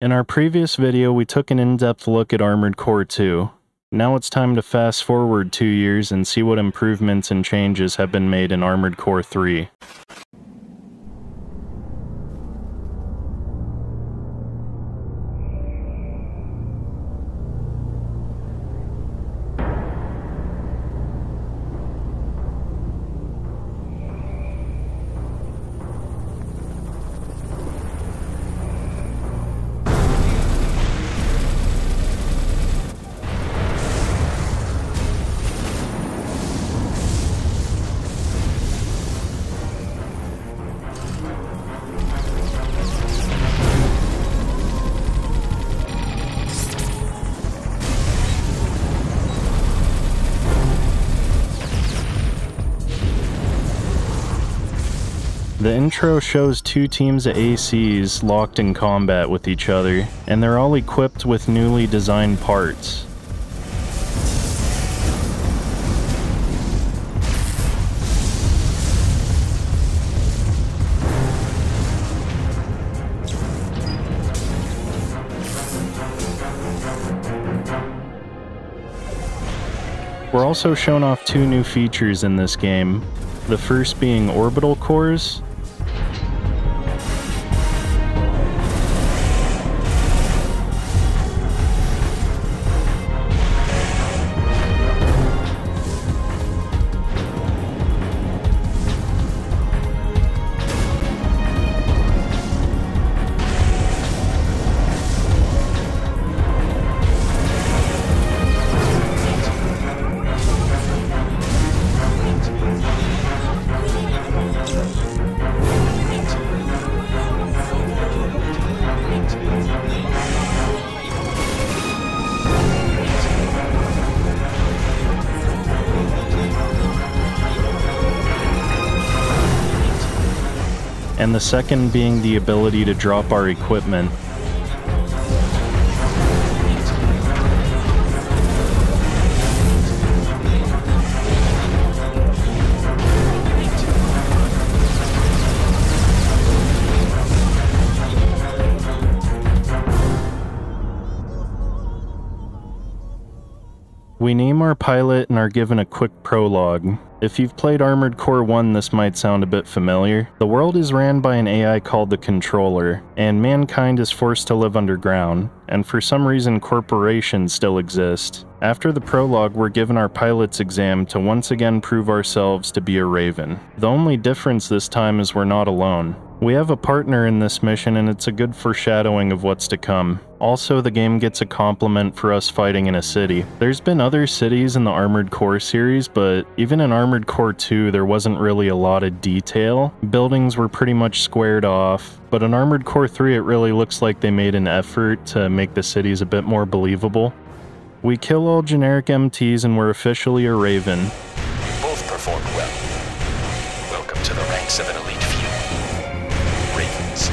In our previous video, we took an in-depth look at Armored Core 2. Now it's time to fast forward 2 years and see what improvements and changes have been made in Armored Core 3. The intro shows 2 teams of ACs locked in combat with each other, and they're all equipped with newly designed parts. We're also shown off 2 new features in this game, the first being orbital cores. And the second being the ability to drop our equipment. We name our pilot and are given a quick prologue. If you've played Armored Core 1, this might sound a bit familiar. The world is ran by an AI called the Controller, and mankind is forced to live underground, and for some reason corporations still exist. After the prologue, we're given our pilot's exam to once again prove ourselves to be a Raven. The only difference this time is we're not alone. We have a partner in this mission, and it's a good foreshadowing of what's to come. Also, the game gets a compliment for us fighting in a city. There's been other cities in the Armored Core series, but even in Armored Core 2, there wasn't really a lot of detail. Buildings were pretty much squared off, but in Armored Core 3, it really looks like they made an effort to make the cities a bit more believable. We kill all generic MTs and we're officially a Raven. You both performed well. Welcome to the ranks of an elite few. Ravens.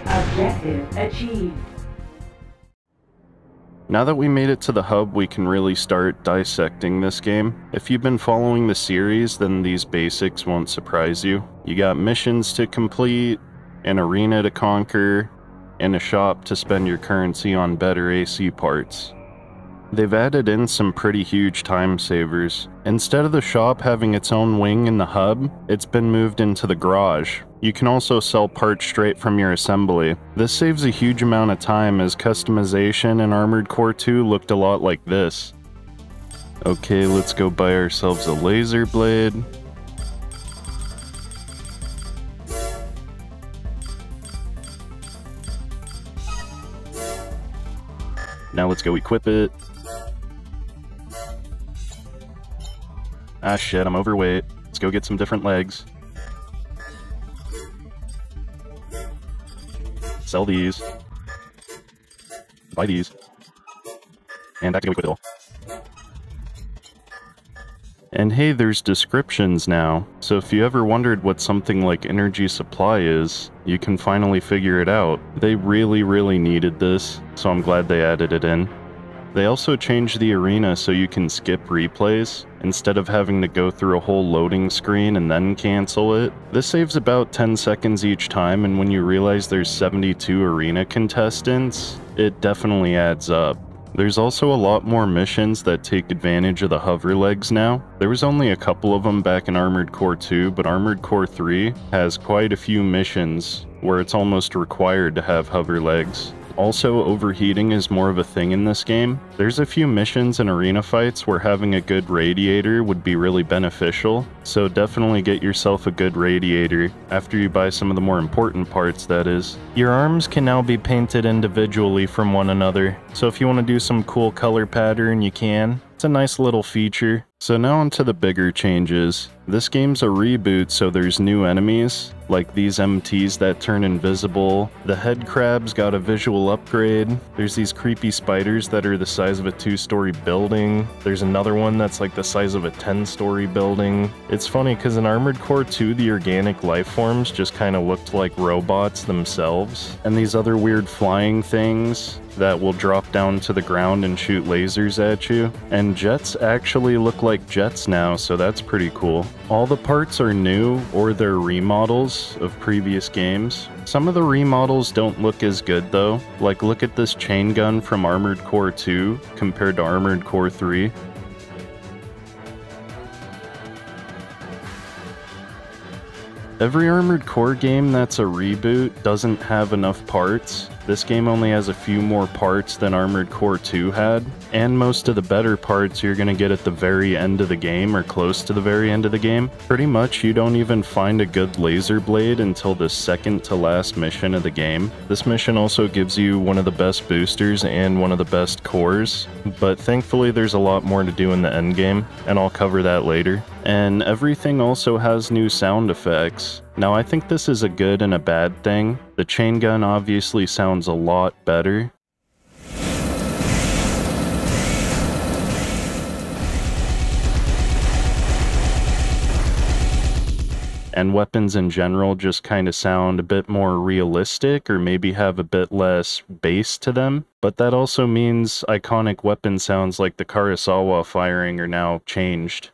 Objective achieved. Now that we made it to the hub, we can really start dissecting this game. If you've been following the series, then these basics won't surprise you. You got missions to complete, an arena to conquer, and a shop to spend your currency on better AC parts. They've added in some pretty huge time savers. Instead of the shop having its own wing in the hub, it's been moved into the garage. You can also sell parts straight from your assembly. This saves a huge amount of time, as customization in Armored Core 2 looked a lot like this. Okay, let's go buy ourselves a laser blade. Now let's go equip it. Ah shit, I'm overweight. Let's go get some different legs. Sell these. Buy these. And back to go equip it all. And hey, there's descriptions now, so if you ever wondered what something like energy supply is, you can finally figure it out. They really needed this, so I'm glad they added it in. They also changed the arena so you can skip replays, instead of having to go through a whole loading screen and then cancel it. This saves about 10 seconds each time, and when you realize there's 72 arena contestants, it definitely adds up. There's also a lot more missions that take advantage of the hover legs now. There was only a couple of them back in Armored Core 2, but Armored Core 3 has quite a few missions where it's almost required to have hover legs. Also, overheating is more of a thing in this game. There's a few missions and arena fights where having a good radiator would be really beneficial, so definitely get yourself a good radiator, after you buy some of the more important parts, that is. Your arms can now be painted individually from one another, so if you want to do some cool color pattern, you can. It's a nice little feature. So now onto the bigger changes. This game's a reboot, so there's new enemies, like these MTs that turn invisible. The head crabs got a visual upgrade. There's these creepy spiders that are the size of a 2-story building. There's another one that's like the size of a 10-story building. It's funny because in Armored Core 2, the organic life forms just kind of looked like robots themselves. And these other weird flying things that will drop down to the ground and shoot lasers at you. And jets actually look like jets now, so that's pretty cool. All the parts are new, or they're remodels of previous games. Some of the remodels don't look as good though. Like, look at this chain gun from Armored Core 2 compared to Armored Core 3. Every Armored Core game that's a reboot doesn't have enough parts. This game only has a few more parts than Armored Core 2 had, and most of the better parts you're gonna get at the very end of the game, or close to the very end of the game. Pretty much you don't even find a good laser blade until the second to last mission of the game. This mission also gives you one of the best boosters and one of the best cores, but thankfully there's a lot more to do in the end game, and I'll cover that later. And everything also has new sound effects. Now I think this is a good and a bad thing. The chain gun obviously sounds a lot better. And weapons in general just kind of sound a bit more realistic, or maybe have a bit less bass to them. But that also means iconic weapon sounds like the Kurosawa firing are now changed.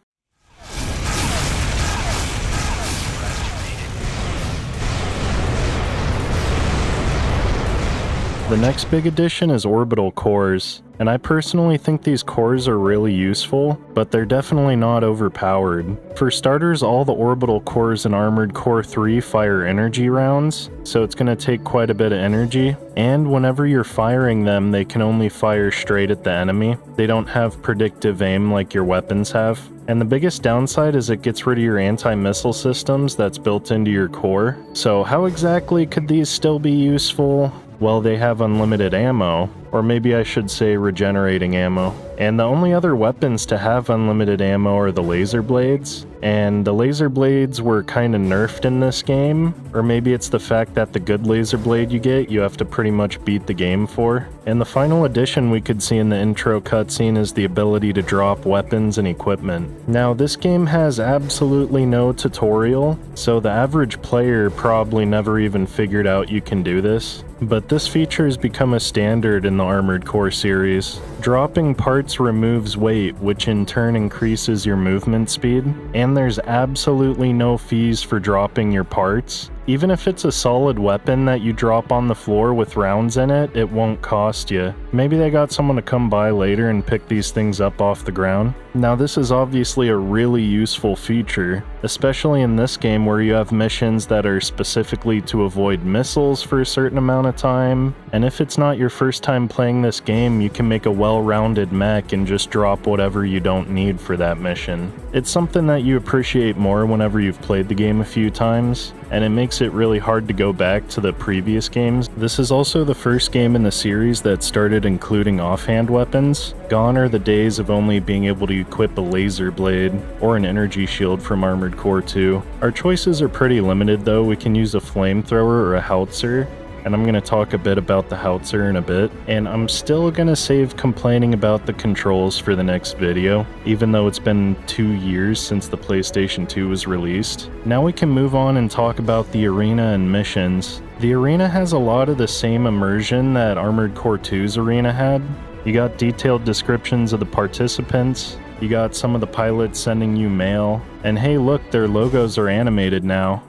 The next big addition is orbital cores, and I personally think these cores are really useful, but they're definitely not overpowered. For starters, all the orbital cores in Armored Core 3 fire energy rounds, so it's going to take quite a bit of energy, and whenever you're firing them, they can only fire straight at the enemy. They don't have predictive aim like your weapons have. And the biggest downside is it gets rid of your anti-missile systems that's built into your core. So how exactly could these still be useful? Well, they have unlimited ammo, or maybe I should say regenerating ammo. And the only other weapons to have unlimited ammo are the laser blades, and the laser blades were kind of nerfed in this game, or maybe it's the fact that the good laser blade you get, you have to pretty much beat the game for. And the final addition we could see in the intro cutscene is the ability to drop weapons and equipment. Now, this game has absolutely no tutorial, so the average player probably never even figured out you can do this. But this feature has become a standard in the Armored Core series. Dropping parts removes weight, which in turn increases your movement speed, and there's absolutely no fees for dropping your parts. Even if it's a solid weapon that you drop on the floor with rounds in it, it won't cost you. Maybe they got someone to come by later and pick these things up off the ground. Now, this is obviously a really useful feature, especially in this game where you have missions that are specifically to avoid missiles for a certain amount of time. And if it's not your first time playing this game, you can make a well-rounded mech and just drop whatever you don't need for that mission. It's something that you appreciate more whenever you've played the game a few times, and it makes it really hard to go back to the previous games. This is also the first game in the series that started including offhand weapons. Gone are the days of only being able to equip a laser blade or an energy shield from Armored Core 2. Our choices are pretty limited though. We can use a flamethrower or a howitzer, and I'm going to talk a bit about the howitzer in a bit. And I'm still going to save complaining about the controls for the next video, even though it's been 2 years since the PlayStation 2 was released. Now we can move on and talk about the arena and missions. The arena has a lot of the same immersion that Armored Core 2's arena had, You got detailed descriptions of the participants, you got some of the pilots sending you mail, and hey look, their logos are animated now.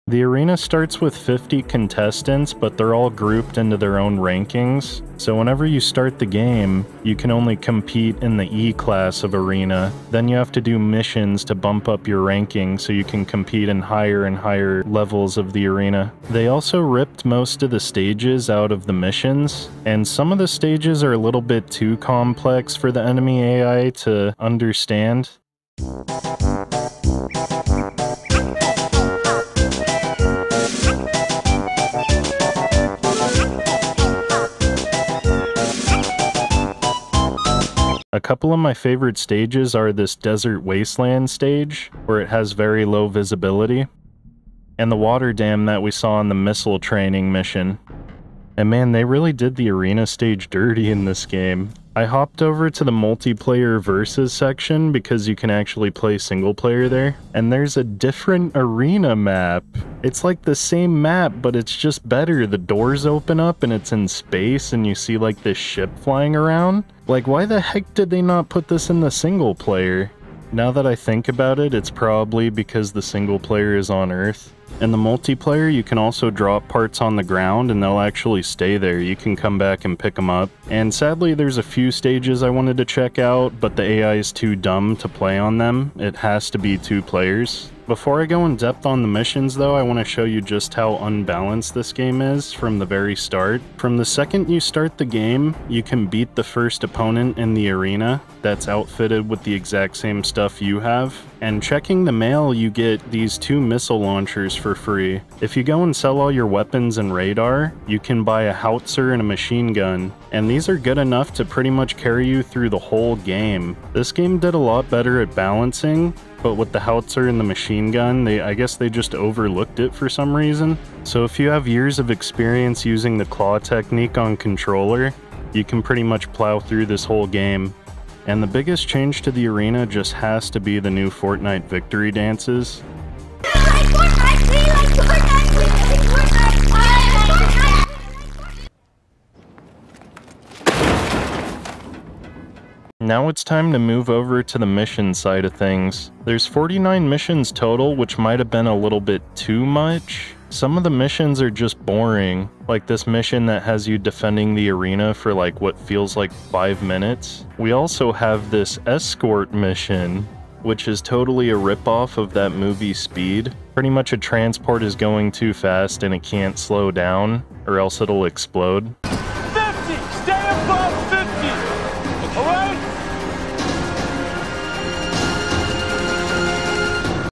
The arena starts with 50 contestants, but they're all grouped into their own rankings. So whenever you start the game, you can only compete in the E class of arena. Then you have to do missions to bump up your ranking so you can compete in higher and higher levels of the arena. They also ripped most of the stages out of the missions, and some of the stages are a little bit too complex for the enemy AI to understand. A couple of my favorite stages are this desert wasteland stage, where it has very low visibility, and the water dam that we saw in the missile training mission. And man, they really did the arena stage dirty in this game. I hopped over to the multiplayer versus section because you can actually play single player there, and there's a different arena map. It's like the same map, but it's just better. The doors open up and it's in space and you see like this ship flying around. Like, why the heck did they not put this in the single player? Now that I think about it, it's probably because the single player is on Earth. In the multiplayer, you can also drop parts on the ground and they'll actually stay there. You can come back and pick them up. And sadly, there's a few stages I wanted to check out, but the AI is too dumb to play on them. It has to be 2 players. Before I go in depth on the missions though, I want to show you just how unbalanced this game is from the very start. From the second you start the game, you can beat the first opponent in the arena that's outfitted with the exact same stuff you have. And checking the mail, you get these 2 missile launchers for free. If you go and sell all your weapons and radar, you can buy a howitzer and a machine gun. And these are good enough to pretty much carry you through the whole game. This game did a lot better at balancing, but with the howitzer and the machine gun, I guess they just overlooked it for some reason. So if you have years of experience using the claw technique on controller, you can pretty much plow through this whole game. And the biggest change to the arena just has to be the new Fortnite victory dances. Now it's time to move over to the mission side of things. There's 49 missions total, which might have been a little bit too much. Some of the missions are just boring, like this mission that has you defending the arena for like what feels like 5 minutes. We also have this escort mission, which is totally a ripoff of that movie Speed. Pretty much a transport is going too fast and it can't slow down, or else it'll explode. 50! Stay above 50! Alright?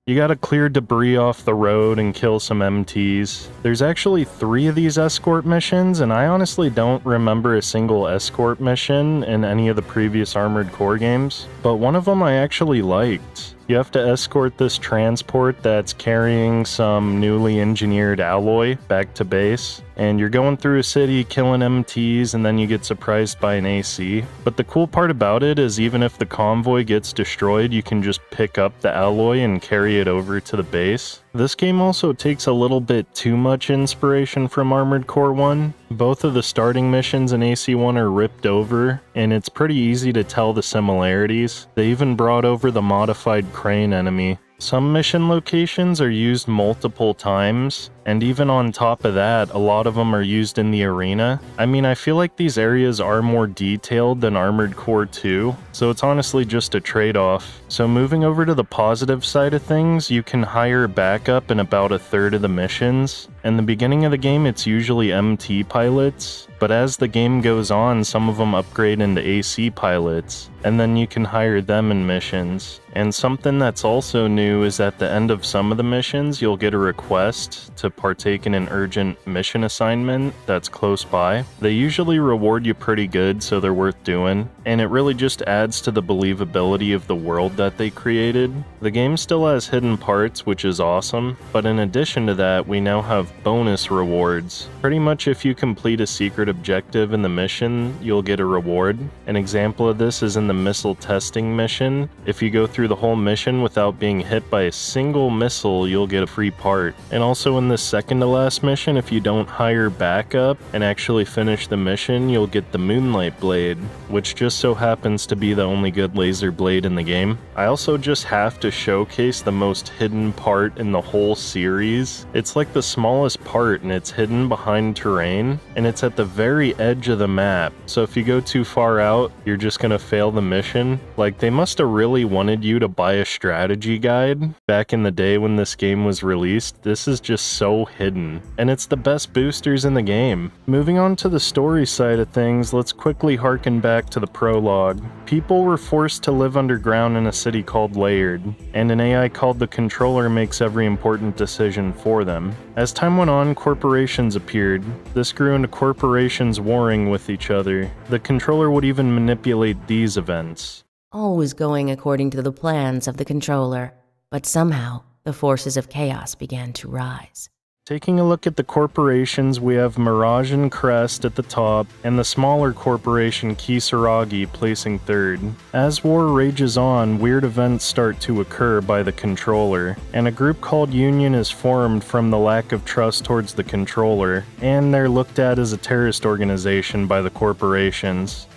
You gotta clear debris off the road and kill some MTs. There's actually 3 of these escort missions, and I honestly don't remember a single escort mission in any of the previous Armored Core games, but one of them I actually liked. You have to escort this transport that's carrying some newly engineered alloy back to base, and you're going through a city killing MTs, and then you get surprised by an AC. But the cool part about it is even if the convoy gets destroyed, you can just pick up the alloy and carry it over to the base. This game also takes a little bit too much inspiration from Armored Core 1. Both of the starting missions in AC1 are ripped over, and it's pretty easy to tell the similarities. They even brought over the modified crane enemy. Some mission locations are used multiple times, and even on top of that, a lot of them are used in the arena. I mean, I feel like these areas are more detailed than Armored Core 2, so it's honestly just a trade-off. So moving over to the positive side of things, you can hire backup in about 1/3 of the missions. In the beginning of the game, it's usually MT pilots, but as the game goes on, some of them upgrade into AC pilots, and then you can hire them in missions. And something that's also new is at the end of some of the missions, you'll get a request to partake in an urgent mission assignment that's close by. They usually reward you pretty good, so they're worth doing, and it really just adds to the believability of the world that they created. The game still has hidden parts, which is awesome, but in addition to that, we now have bonus rewards. Pretty much if you complete a secret objective in the mission, you'll get a reward. An example of this is in the missile testing mission. If you go through the whole mission without being hit by a single missile, you'll get a free part. And also in this second to last mission, if you don't hire backup and actually finish the mission, you'll get the Moonlight Blade, which just so happens to be the only good laser blade in the game. I also just have to showcase the most hidden part in the whole series. It's like the smallest part and it's hidden behind terrain, and it's at the very edge of the map, so if you go too far out, you're just gonna fail the mission. Like, they must have really wanted you to buy a strategy guide back in the day when this game was released. This is just so hidden, and it's the best boosters in the game. Moving on to the story side of things, let's quickly harken back to the prologue. People were forced to live underground in a city called Layered, and an AI called the Controller makes every important decision for them. As time went on, corporations appeared. This grew into corporations warring with each other. The Controller would even manipulate these events. All was going according to the plans of the Controller, but somehow the forces of chaos began to rise. Taking a look at the corporations, we have Mirage and Crest at the top, and the smaller corporation Kisaragi placing third. As war rages on, weird events start to occur by the Controller, and a group called Union is formed from the lack of trust towards the Controller, and they're looked at as a terrorist organization by the corporations.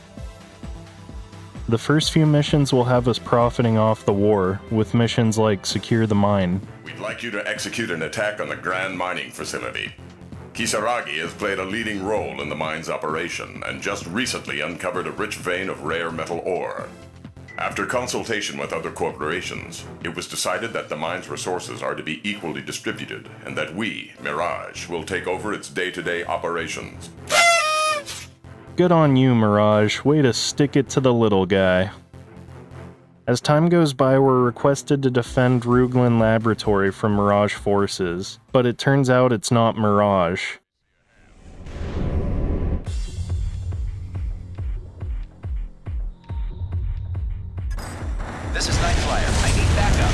The first few missions will have us profiting off the war, with missions like Secure the Mine. We'd like you to execute an attack on the Grand Mining Facility. Kisaragi has played a leading role in the mine's operation, and just recently uncovered a rich vein of rare metal ore. After consultation with other corporations, it was decided that the mine's resources are to be equally distributed, and that we, Mirage, will take over its day-to-day operations. Good on you, Mirage. Way to stick it to the little guy. As time goes by, we're requested to defend Ruglin Laboratory from Mirage forces, but it turns out it's not Mirage. This is Nightflyer. I need backup.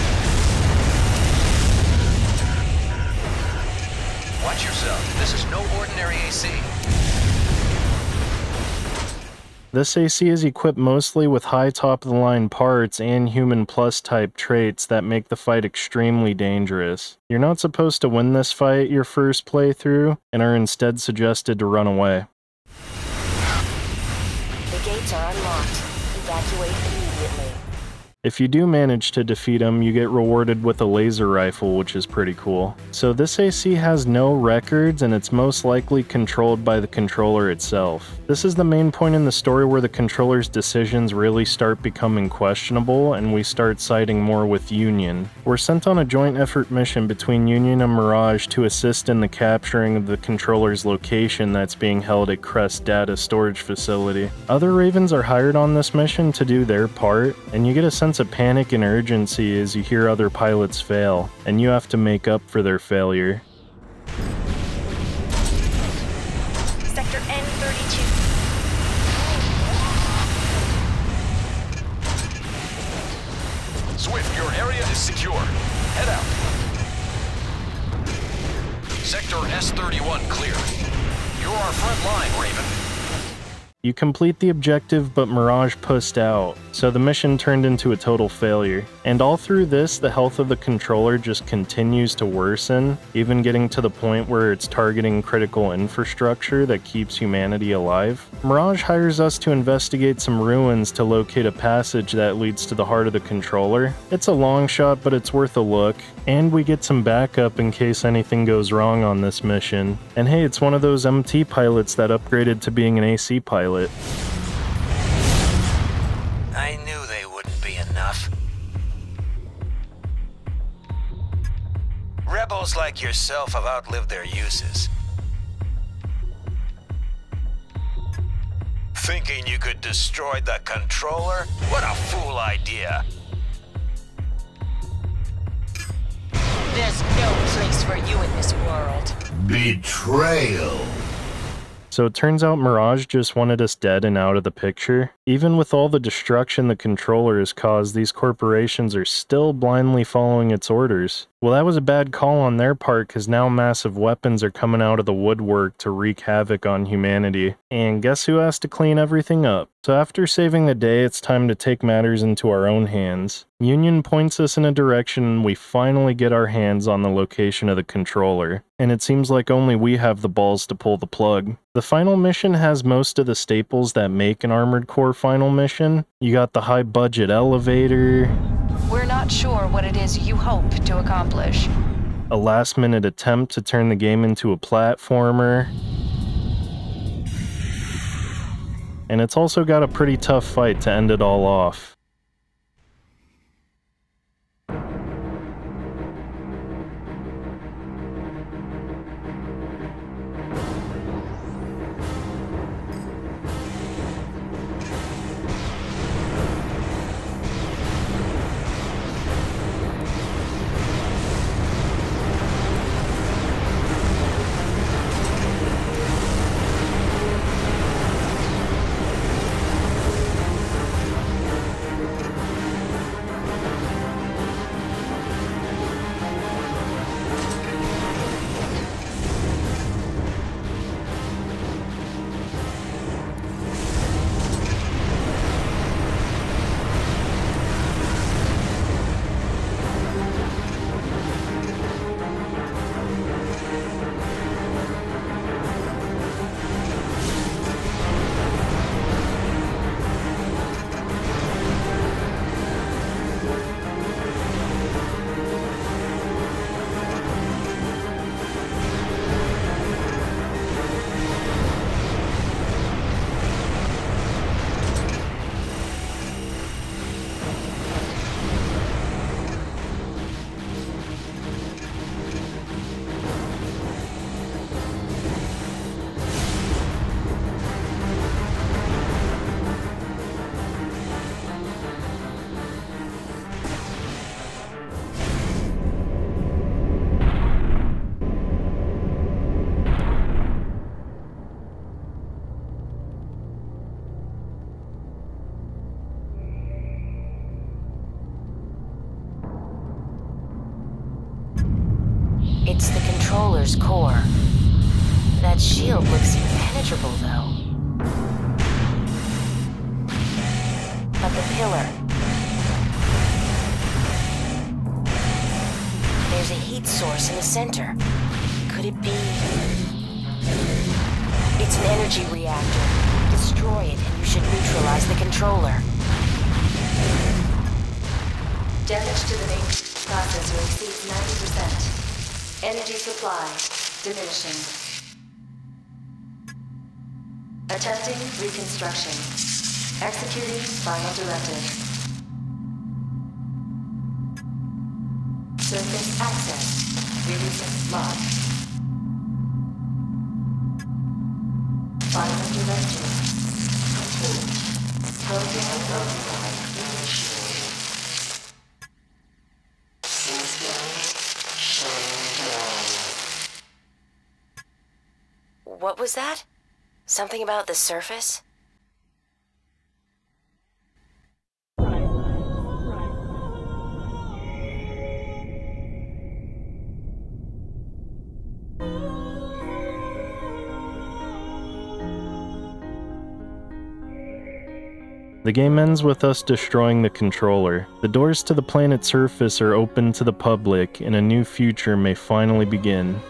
Watch yourself. This is no ordinary AC. This AC is equipped mostly with high top-of-the-line parts and Human Plus type traits that make the fight extremely dangerous. You're not supposed to win this fight your first playthrough, and are instead suggested to run away. The gates are unlocked. Evacuate immediately. If you do manage to defeat him, you get rewarded with a laser rifle, which is pretty cool. So this AC has no records, and it's most likely controlled by the Controller itself. This is the main point in the story where the Controller's decisions really start becoming questionable, and we start siding more with Union. We're sent on a joint effort mission between Union and Mirage to assist in the capturing of the Controller's location that's being held at Crest Data Storage Facility. Other Ravens are hired on this mission to do their part, and you get a sense of panic and urgency as you hear other pilots fail, and you have to make up for their failure. Sector N32. Swift, your area is secure. Head out. Sector S31 clear. You're our front line, Raven. You complete the objective, but Mirage pussed out, so the mission turned into a total failure. And all through this, the health of the Controller just continues to worsen, even getting to the point where it's targeting critical infrastructure that keeps humanity alive. Mirage hires us to investigate some ruins to locate a passage that leads to the heart of the Controller. It's a long shot, but it's worth a look, and we get some backup in case anything goes wrong on this mission. And hey, it's one of those MT pilots that upgraded to being an AC pilot. I knew they wouldn't be enough. Rebels like yourself have outlived their uses. Thinking you could destroy the Controller? What a fool idea! There's no place for you in this world. Betrayal. So it turns out Mirage just wanted us dead and out of the picture. Even with all the destruction the Controller has caused, these corporations are still blindly following its orders. Well, that was a bad call on their part, because now massive weapons are coming out of the woodwork to wreak havoc on humanity. And guess who has to clean everything up? So after saving the day, it's time to take matters into our own hands. Union points us in a direction and we finally get our hands on the location of the controller. And it seems like only we have the balls to pull the plug. The final mission has most of the staples that make an Armored Core final mission. You got the high budget elevator. We're not sure what it is you hope to accomplish. A last minute attempt to turn the game into a platformer. And it's also got a pretty tough fight to end it all off. It's the controller's core. That shield looks impenetrable, though. But the pillar... There's a heat source in the center. Could it be... It's an energy reactor. Destroy it and you should neutralize the controller. Damage to the main processor exceeds 90%. Energy supply diminishing. Attempting reconstruction. Executing final directive. Surface access. Releasing lock. Final directive. Complete. Program override initiated. What was that? Something about the surface? The game ends with us destroying the controller. The doors to the planet's surface are open to the public, and a new future may finally begin.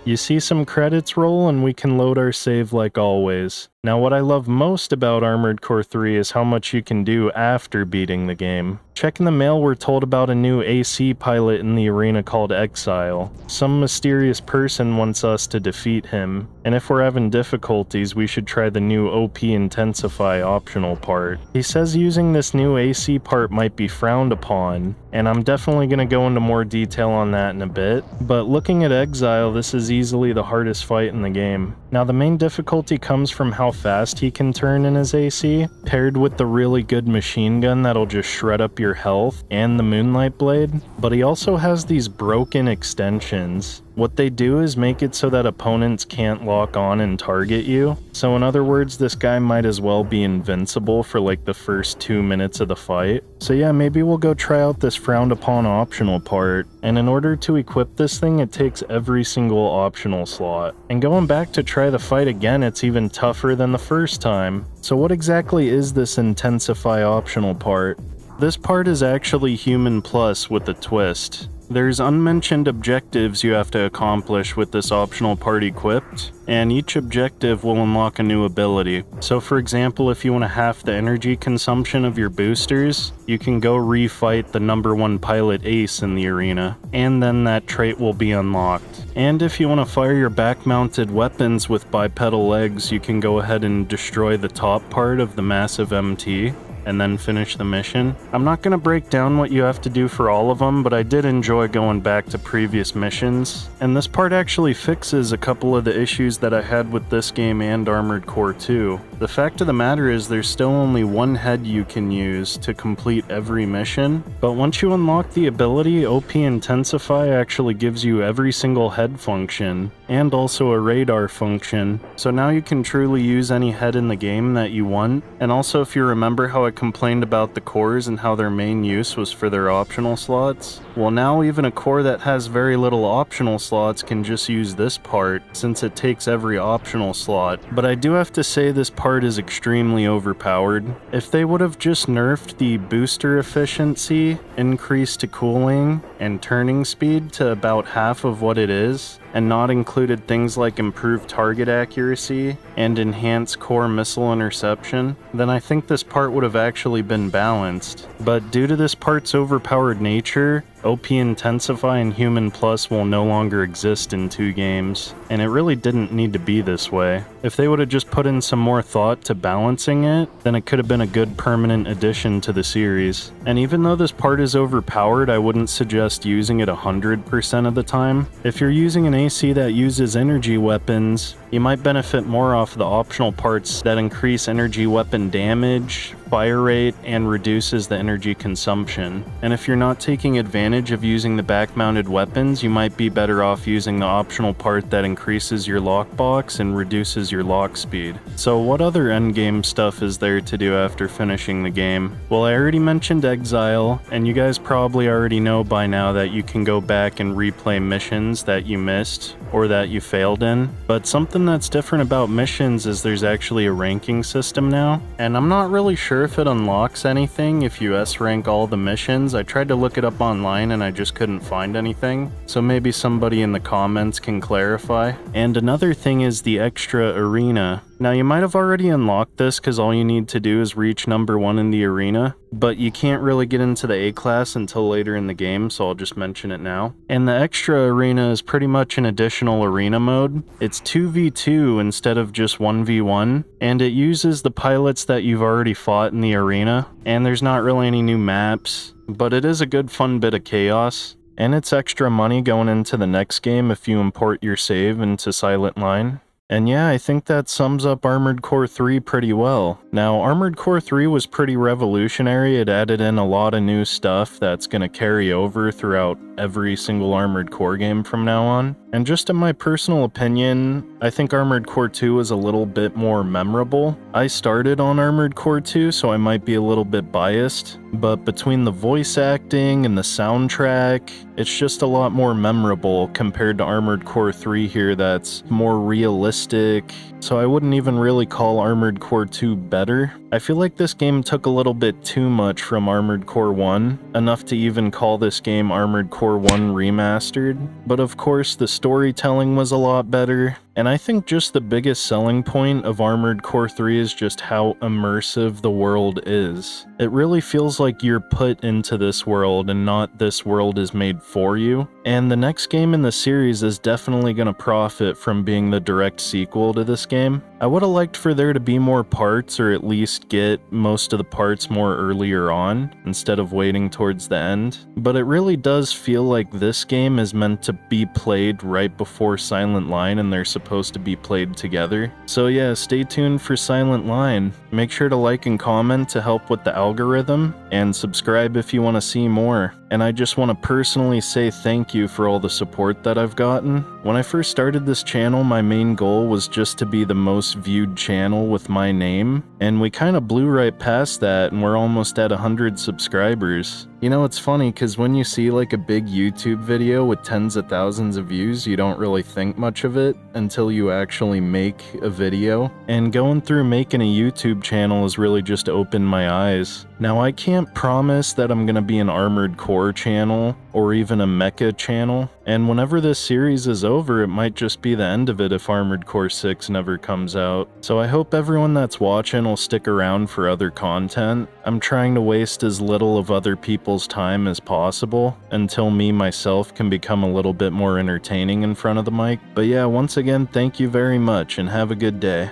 You see some credits roll and we can load our save like always. Now what I love most about Armored Core 3 is how much you can do after beating the game. Checking the mail, we're told about a new AC pilot in the arena called Exile. Some mysterious person wants us to defeat him, and if we're having difficulties, we should try the new OP Intensify optional part. He says using this new AC part might be frowned upon, and I'm definitely going to go into more detail on that in a bit, but looking at Exile, this is easily the hardest fight in the game. Now the main difficulty comes from how fast he can turn in his AC, paired with the really good machine gun that'll just shred up your health, and the Moonlight Blade, but he also has these broken extensions. What they do is make it so that opponents can't lock on and target you. So in other words, this guy might as well be invincible for like the first 2 minutes of the fight. So yeah, maybe we'll go try out this frowned upon optional part. And in order to equip this thing, it takes every single optional slot. And going back to try the fight again, it's even tougher than the first time. So what exactly is this Intensify optional part? This part is actually Human Plus with a twist. There's unmentioned objectives you have to accomplish with this optional part equipped, and each objective will unlock a new ability. So for example, if you want to half the energy consumption of your boosters, you can go refight the #1 pilot Ace in the arena, and then that trait will be unlocked. And if you want to fire your back-mounted weapons with bipedal legs, you can go ahead and destroy the top part of the massive MT, and then finish the mission. I'm not going to break down what you have to do for all of them, but I did enjoy going back to previous missions, and this part actually fixes a couple of the issues that I had with this game and Armored Core 2. The fact of the matter is there's still only one head you can use to complete every mission, but once you unlock the ability, OP Intensify actually gives you every single head function, and also a radar function, so now you can truly use any head in the game that you want. And also, if you remember how I complained about the cores and how their main use was for their optional slots, well now even a core that has very little optional slots can just use this part, since it takes every optional slot. But I do have to say this part is extremely overpowered. If they would have just nerfed the booster efficiency, increased to cooling, and turning speed to about half of what it is, and not included things like improved target accuracy and enhanced core missile interception, then I think this part would have actually been balanced. But due to this part's overpowered nature, OP Intensify and Human Plus will no longer exist in 2 games, and it really didn't need to be this way. If they would have just put in some more thought to balancing it, then it could have been a good permanent addition to the series. And even though this part is overpowered, I wouldn't suggest using it 100% of the time. If you're using an AC that uses energy weapons, you might benefit more off the optional parts that increase energy weapon damage, fire rate, and reduces the energy consumption. And if you're not taking advantage of using the back-mounted weapons, you might be better off using the optional part that increases your lockbox and reduces your lock speed. So what other endgame stuff is there to do after finishing the game? Well, I already mentioned Exile, and you guys probably already know by now that you can go back and replay missions that you missed or that you failed in. But something that's different about missions is there's actually a ranking system now, and I'm not really sure if it unlocks anything if you S-rank all the missions. I tried to look it up online and I just couldn't find anything, so maybe somebody in the comments can clarify. And another thing is the extra arena. Now you might have already unlocked this because all you need to do is reach #1 in the arena, but you can't really get into the A-class until later in the game, so I'll just mention it now. And the extra arena is pretty much an additional arena mode. It's 2v2 instead of just 1v1, and it uses the pilots that you've already fought in the arena, and there's not really any new maps, but it is a good fun bit of chaos. And it's extra money going into the next game if you import your save into Silent Line. And yeah, I think that sums up Armored Core 3 pretty well. Now, Armored Core 3 was pretty revolutionary. It added in a lot of new stuff that's going to carry over throughout every single Armored Core game from now on. And just in my personal opinion, I think Armored Core 2 is a little bit more memorable. I started on Armored Core 2, so I might be a little bit biased, but between the voice acting and the soundtrack, it's just a lot more memorable compared to Armored Core 3 here that's more realistic. So I wouldn't even really call Armored Core 2 better. I feel like this game took a little bit too much from Armored Core 1, enough to even call this game Armored Core 1 Remastered. But of course, the storytelling was a lot better, And I think just the biggest selling point of Armored Core 3 is just how immersive the world is. It really feels like you're put into this world and not this world is made for you. And the next game in the series is definitely going to profit from being the direct sequel to this game. I would have liked for there to be more parts, or at least get most of the parts more earlier on, instead of waiting towards the end. But it really does feel like this game is meant to be played right before Silent Line, and they're supposed to be played together. So yeah, stay tuned for Silent Line. Make sure to like and comment to help with the algorithm, and subscribe if you want to see more. And I just want to personally say thank you for all the support that I've gotten. When I first started this channel, my main goal was just to be the most viewed channel with my name, and we kind of blew right past that, and we're almost at 100 subscribers. You know, it's funny because when you see like a big YouTube video with tens of thousands of views, you don't really think much of it until you actually make a video. And going through making a YouTube channel has really just opened my eyes. Now, I can't promise that I'm gonna be an Armored Core channel or even a mecha channel, and whenever this series is over, it might just be the end of it if Armored Core 6 never comes out. So I hope everyone that's watching will stick around for other content. I'm trying to waste as little of other people's time as possible until me myself can become a little bit more entertaining in front of the mic. But yeah, once again, thank you very much and have a good day.